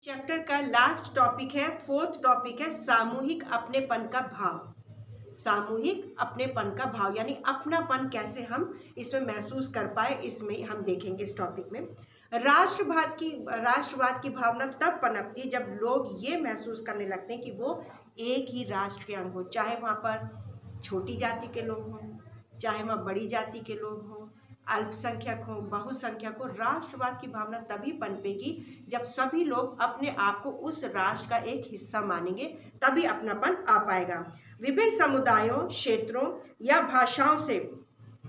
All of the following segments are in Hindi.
चैप्टर का लास्ट टॉपिक है, फोर्थ टॉपिक है सामूहिक अपनेपन का भाव। सामूहिक अपनेपन का भाव यानी अपनापन कैसे हम इसमें महसूस कर पाए, इसमें हम देखेंगे इस टॉपिक में। राष्ट्रवाद की भावना तब पनपती है जब लोग ये महसूस करने लगते हैं कि वो एक ही राष्ट्र के अंग हो, चाहे वहाँ पर छोटी जाति के लोग हों, चाहे वहाँ बड़ी जाति के लोग हों, अल्पसंख्यक हो, बहुसंख्यक हो। राष्ट्रवाद की भावना तभी पनपेगी जब सभी लोग अपने आप को उस राष्ट्र का एक हिस्सा मानेंगे, तभी अपनापन आ पाएगा। विभिन्न समुदायों, क्षेत्रों या भाषाओं से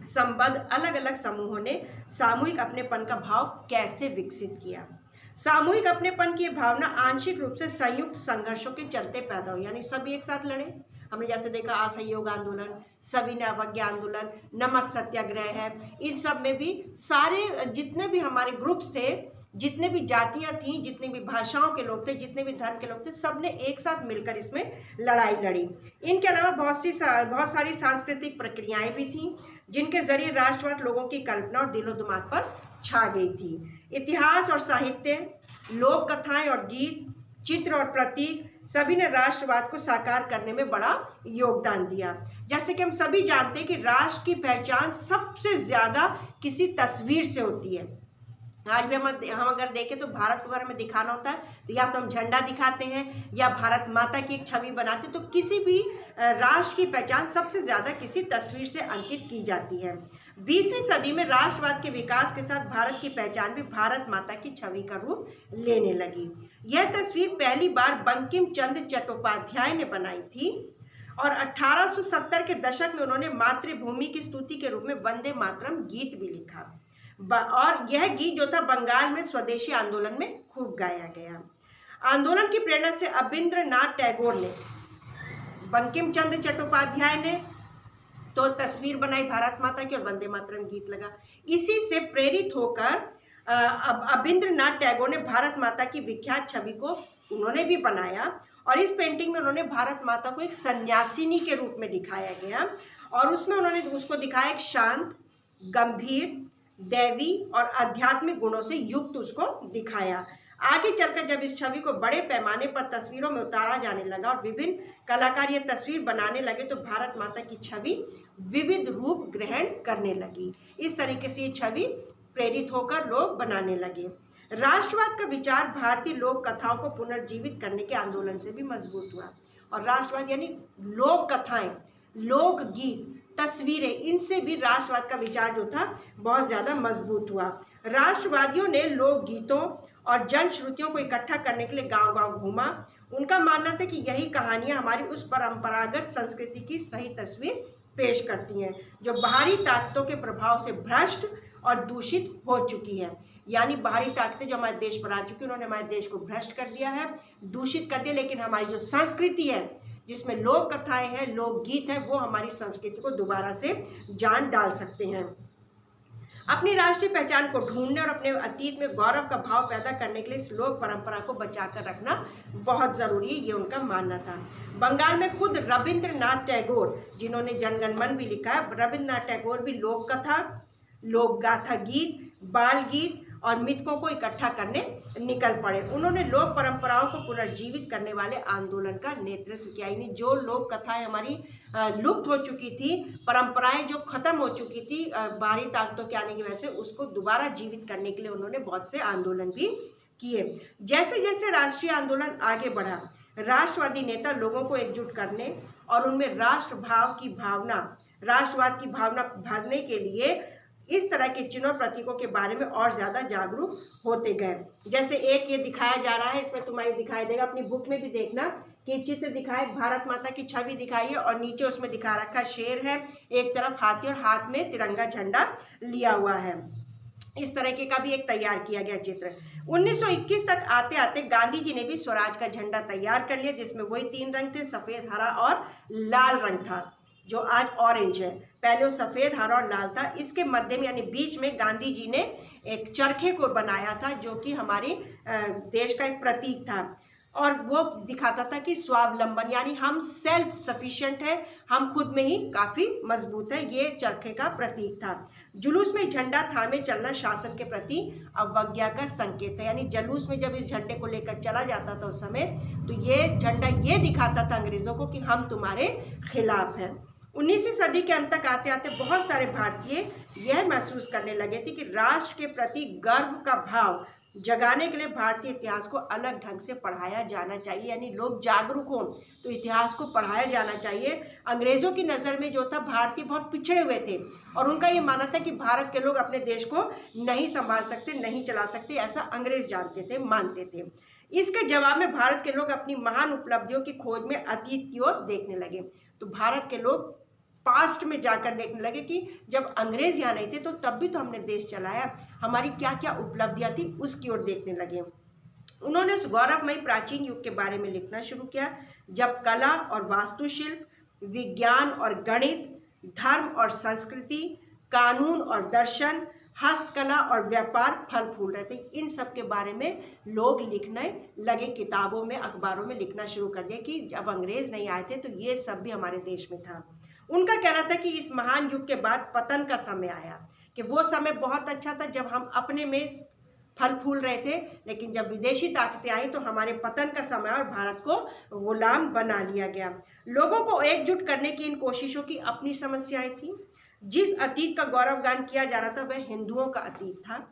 संबद्ध अलग अलग समूहों ने सामूहिक अपनेपन का भाव कैसे विकसित किया। सामूहिक अपनेपन की भावना आंशिक रूप से संयुक्त संघर्षों के चलते पैदा हुई, यानी सब एक साथ लड़े। हमने जैसे देखा असहयोग आंदोलन, सविनय अवज्ञा आंदोलन, नमक सत्याग्रह है। इन सब में भी सारे जितने भी हमारे ग्रुप्स थे, जितने भी जातियां थीं, जितने भी भाषाओं के लोग थे, जितने भी धर्म के लोग थे, सब ने एक साथ मिलकर इसमें लड़ाई लड़ी। इनके अलावा बहुत सारी सांस्कृतिक प्रक्रियाएं भी थीं जिनके जरिए राष्ट्रवाद लोगों की कल्पना और दिलो दिमाग पर छा गई थी। इतिहास और साहित्य, लोक कथाएं और गीत, चित्र और प्रतीक सभी ने राष्ट्रवाद को साकार करने में बड़ा योगदान दिया। जैसे कि हम सभी जानते हैं कि राष्ट्र की पहचान सबसे ज्यादा किसी तस्वीर से होती है। आज भी हम अगर देखें तो भारत को अगर हमें दिखाना होता है तो या तो हम झंडा दिखाते हैं या भारत माता की एक छवि बनाते हैं। तो किसी भी राष्ट्र की पहचान सबसे ज्यादा किसी तस्वीर से अंकित की जाती है। 20वीं सदी में राष्ट्रवाद के विकास के साथ भारत की पहचान भी भारत माता की छवि का रूप लेने लगी। यह तस्वीर पहली बार बंकिम चंद्र चट्टोपाध्याय ने बनाई थी और 1870 के दशक में उन्होंने मातृभूमि की स्तुति के रूप में वंदे मातरम गीत भी लिखा और यह गीत जो था बंगाल में स्वदेशी आंदोलन में खूब गाया गया। आंदोलन की प्रेरणा से अबिंद्रनाथ टैगोर ने, बंकिम चंद्र चट्टोपाध्याय ने तो तस्वीर बनाई भारत माता की और वंदे मातरम गीत लगा। इसी से प्रेरित होकर अबिंद्रनाथ टैगोर ने भारत माता की विख्यात छवि को उन्होंने भी बनाया और इस पेंटिंग में उन्होंने भारत माता को एक सन्यासिनी के रूप में दिखाया गया और उसमें उन्होंने उसको दिखाया एक शांत, गंभीर, दैवी और आध्यात्मिक गुणों से युक्त उसको दिखाया। आगे चलकर जब इस छवि को बड़े पैमाने पर तस्वीरों में उतारा जाने लगा और विभिन्न कलाकार ये तस्वीर बनाने लगे तो भारत माता की छवि विविध रूप ग्रहण करने लगी। इस तरीके से ये छवि प्रेरित होकर लोग बनाने लगे। राष्ट्रवाद का विचार भारतीय लोक कथाओं को पुनर्जीवित करने के आंदोलन से भी मजबूत हुआ और राष्ट्रवाद यानी लोक कथाएं, लोकगीत, तस्वीरें, इनसे भी राष्ट्रवाद का विचार जो था बहुत ज्यादा मजबूत हुआ। राष्ट्रवादियों ने लोकगीतों और जनश्रुतियों को इकट्ठा करने के लिए गांव-गांव घूमा। उनका मानना था कि यही कहानियां हमारी उस परंपरागत संस्कृति की सही तस्वीर पेश करती हैं जो बाहरी ताकतों के प्रभाव से भ्रष्ट और दूषित हो चुकी है। यानी बाहरी ताकतें जो हमारे देश पर आ चुकी, उन्होंने हमारे देश को भ्रष्ट कर दिया है, दूषित कर दिया, लेकिन हमारी जो संस्कृति है जिसमें लोक कथाएं हैं, लोकगीत है, वो हमारी संस्कृति को दोबारा से जान डाल सकते हैं। अपनी राष्ट्रीय पहचान को ढूंढने और अपने अतीत में गौरव का भाव पैदा करने के लिए इस लोक परंपरा को बचाकर रखना बहुत जरूरी है, ये उनका मानना था। बंगाल में खुद रविंद्रनाथ टैगोर, जिन्होंने जनगण मन भी लिखा है, रविंद्रनाथ टैगोर भी लोक कथा, लोक गाथा गीत, बाल गीत और मिथकों को इकट्ठा करने निकल पड़े। उन्होंने लोक परंपराओं को पुनर्जीवित करने वाले आंदोलन का नेतृत्व किया। यानी जो लोक कथाएं हमारी लुप्त हो चुकी थी, परंपराएं जो खत्म हो चुकी थी बाहरी ताकतों के आने की वजह से, उसको दोबारा जीवित करने के लिए उन्होंने बहुत से आंदोलन भी किए। जैसे जैसे राष्ट्रीय आंदोलन आगे बढ़ा, राष्ट्रवादी नेता लोगों को एकजुट करने और उनमें राष्ट्रवाद की भावना भरने के लिए इस तरह के चिन्ह और प्रतीकों के बारे में और ज्यादा जागरूक होते गए। जैसे एक ये दिखाया जा रहा है, इसमें तुम्हारी दिखाई देगा, अपनी बुक में भी देखना कि चित्र दिखाए, भारत माता की छवि दिखाई है और नीचे उसमें दिखा रखा शेर है, एक तरफ हाथी और हाथ में तिरंगा झंडा लिया हुआ है। इस तरह का भी एक तैयार किया गया चित्र। 1921 तक आते आते गांधी जी ने भी स्वराज का झंडा तैयार कर लिया, जिसमें वही 3 रंग थे, सफेद, हरा और लाल रंग था, जो आज ऑरेंज है। पहले वो सफेद, हरा और लाल था। इसके मध्य में यानी बीच में गांधी जी ने एक चरखे को बनाया था जो कि हमारे देश का एक प्रतीक था और वो दिखाता था कि स्वावलंबन यानी हम सेल्फ सफिशिएंट है, हम खुद में ही काफी मजबूत है, ये चरखे का प्रतीक था। जुलूस में झंडा थामे चलना शासन के प्रति अवज्ञा का संकेत है। यानी जुलूस में जब इस झंडे को लेकर चला जाता था उस समय, तो ये झंडा ये दिखाता था अंग्रेज़ों को कि हम तुम्हारे खिलाफ हैं। 19वीं सदी के अंत तक आते आते बहुत सारे भारतीय यह महसूस करने लगे थे कि राष्ट्र के प्रति गर्व का भाव जगाने के लिए भारतीय इतिहास को अलग ढंग से पढ़ाया जाना चाहिए। यानी लोग जागरूक हों तो इतिहास को पढ़ाया जाना चाहिए। अंग्रेज़ों की नज़र में जो था भारतीय बहुत पिछड़े हुए थे और उनका ये मानना था कि भारत के लोग अपने देश को नहीं संभाल सकते, नहीं चला सकते, ऐसा अंग्रेज़ जानते थे, मानते थे। इसके जवाब में भारत के लोग अपनी महान उपलब्धियों की खोज में अतीत की ओर देखने लगे। तो भारत के लोग पास्ट में जाकर देखने लगे कि जब अंग्रेज यहाँ नहीं थे तो तब भी तो हमने देश चलाया, हमारी क्या क्या उपलब्धियाँ थी उसकी ओर देखने लगे। उन्होंने उस गौरवमयी प्राचीन युग के बारे में लिखना शुरू किया जब कला और वास्तुशिल्प, विज्ञान और गणित, धर्म और संस्कृति, कानून और दर्शन, हस्तकला और व्यापार फल फूल रहे थे। इन सब के बारे में लोग लिखने लगे, किताबों में, अखबारों में लिखना शुरू कर दिया कि जब अंग्रेज नहीं आए थे तो ये सब भी हमारे देश में था। उनका कहना था कि इस महान युग के बाद पतन का समय आया, कि वो समय बहुत अच्छा था जब हम अपने में फल फूल रहे थे, लेकिन जब विदेशी ताकतें आई तो हमारे पतन का समय और भारत को गुलाम बना लिया गया। लोगों को एकजुट करने की इन कोशिशों की अपनी समस्याएं थी। जिस अतीत का गौरवगान किया जा रहा था वह हिंदुओं का अतीत था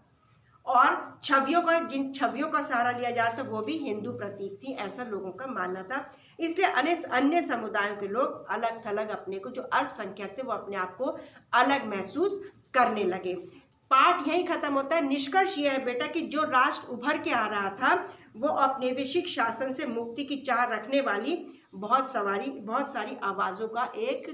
और जिन छवियों का सहारा लिया जा रहा था वो भी हिंदू प्रतीक थी, ऐसा लोगों का मानना था। इसलिए अन्य समुदायों के लोग अलग थलग अपने को, जो अल्पसंख्यक थे वो अपने आप को अलग महसूस करने लगे। पाठ यही खत्म होता है। निष्कर्ष ये है बेटा कि जो राष्ट्र उभर के आ रहा था वो औपनिवेशिक शासन से मुक्ति की चाह रखने वाली बहुत सारी आवाज़ों का एक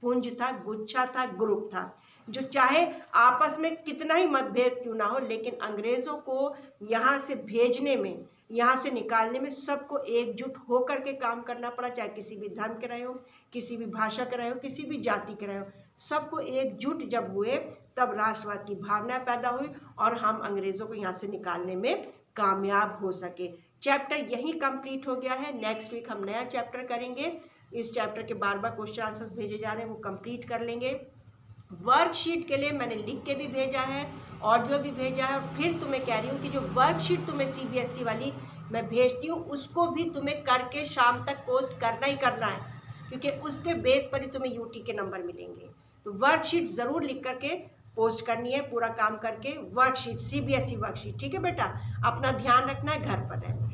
पुंज था, गुच्छा था, ग्रुप था, जो चाहे आपस में कितना ही मतभेद क्यों ना हो, लेकिन अंग्रेज़ों को यहाँ से भेजने में, यहाँ से निकालने में सबको एकजुट होकर के काम करना पड़ा। चाहे किसी भी धर्म के रहे हो, किसी भी भाषा के रहे हो, किसी भी जाति के रहे हो, सबको एकजुट जब हुए तब राष्ट्रवाद की भावना पैदा हुई और हम अंग्रेज़ों को यहाँ से निकालने में कामयाब हो सके। चैप्टर यहीं कंप्लीट हो गया है। नेक्स्ट वीक हम नया चैप्टर करेंगे। इस चैप्टर के बार क्वेश्चन आंसर्स भेजे जा रहे हैं, वो कंप्लीट कर लेंगे। वर्कशीट के लिए मैंने लिख के भी भेजा है, ऑडियो भी भेजा है, और फिर तुम्हें कह रही हूँ कि जो वर्कशीट तुम्हें CBSE वाली मैं भेजती हूँ उसको भी तुम्हें करके शाम तक पोस्ट करना ही करना है, क्योंकि उसके बेस पर ही तुम्हें UT के नंबर मिलेंगे। तो वर्कशीट ज़रूर लिख करके पोस्ट करनी है, पूरा काम करके वर्कशीट, CBSE वर्कशीट। ठीक है बेटा, अपना ध्यान रखना है, घर पर रहना है।